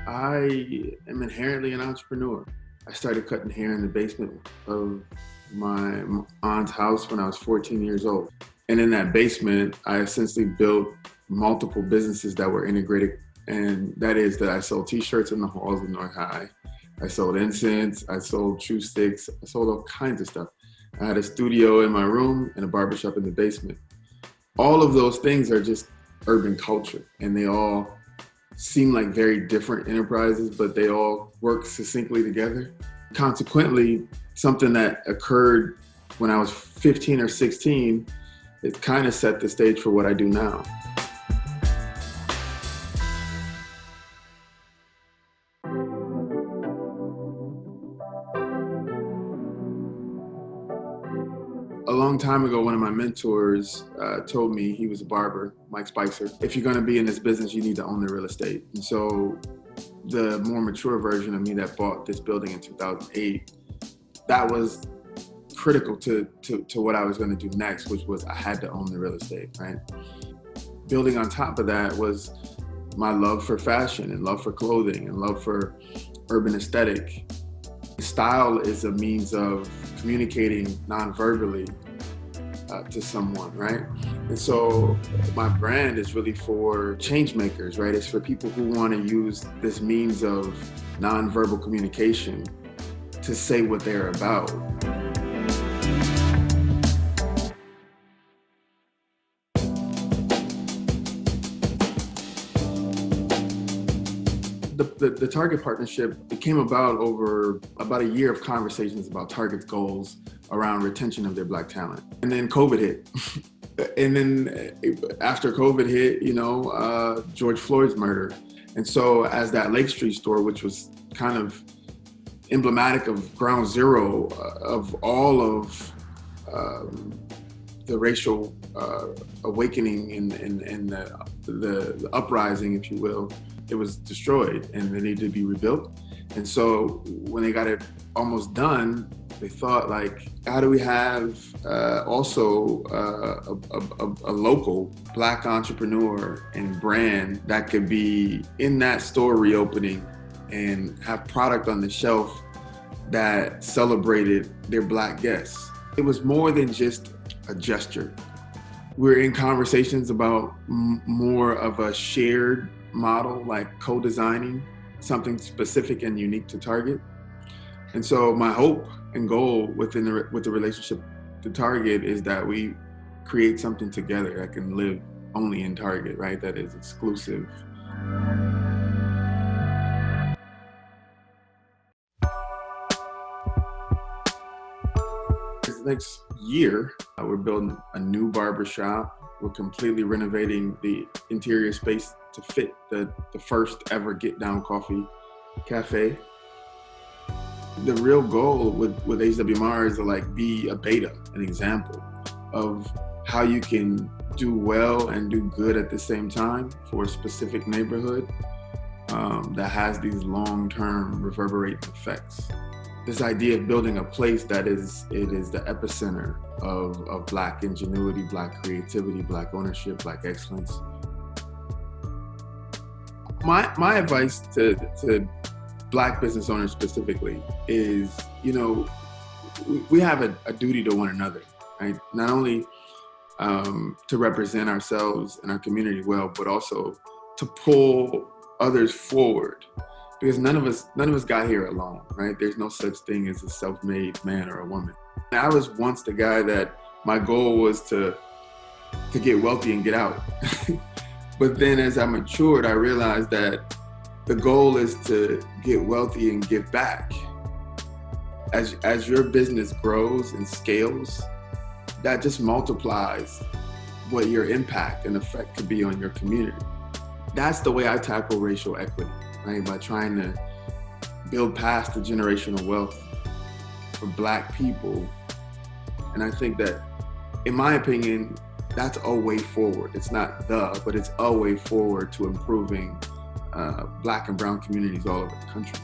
I am inherently an entrepreneur. I started cutting hair in the basement of my aunt's house when I was 14 years old. And in that basement, I essentially built multiple businesses that were integrated. And that is that I sold t-shirts in the halls of North High. I sold incense, I sold chew sticks, I sold all kinds of stuff. I had a studio in my room and a barbershop in the basement. All of those things are just urban culture, and they all seem like very different enterprises, but they all work succinctly together. Consequently, something that occurred when I was 15 or 16, it kind of set the stage for what I do now. A long time ago, one of my mentors told me, he was a barber, Mike Spicer, if you're gonna be in this business, you need to own the real estate. And so the more mature version of me that bought this building in 2008, that was critical to what I was gonna do next, which was I had to own the real estate, right? Building on top of that was my love for fashion and love for clothing and love for urban aesthetic. Style is a means of communicating non-verbally to someone, right? And so my brand is really for change makers, right? It's for people who want to use this means of non-verbal communication to say what they're about. The Target partnership, it came about over about a year of conversations about Target's goals around retention of their Black talent. And then COVID hit. And then after COVID hit, George Floyd's murder. And so as that Lake Street store, which was kind of emblematic of ground zero of all of the racial awakening and the uprising, if you will, it was destroyed and it needed to be rebuilt. And so when they got it almost done, they thought, like, how do we have also a local Black entrepreneur and brand that could be in that store reopening and have product on the shelf that celebrated their Black guests? It was more than just a gesture. We're in conversations about more of a shared model, like co-designing something specific and unique to Target. And so my hope and goal with the relationship to Target is that we create something together that can live only in Target, right? That is exclusive. This next year, we're building a new barbershop. We're completely renovating the interior space to fit the first ever Get Down Coffee cafe. The real goal with HWMR is to be a beta, an example of how you can do well and do good at the same time for a specific neighborhood that has these long-term reverberating effects. This idea of building a place that is the epicenter of Black ingenuity, Black creativity, Black ownership, Black excellence. My advice to Black business owners specifically is, we have a duty to one another, right? Not only to represent ourselves and our community well, but also to pull others forward. Because none of us got here alone, right? There's no such thing as a self-made man or a woman. I was once the guy that my goal was to get wealthy and get out. But then as I matured, I realized that the goal is to get wealthy and give back. As your business grows and scales, that just multiplies what your impact and effect could be on your community. That's the way I tackle racial equity, right? By trying to build past the generational wealth for Black people. And I think that, in my opinion, that's a way forward. It's not but it's a way forward to improving Black and brown communities all over the country.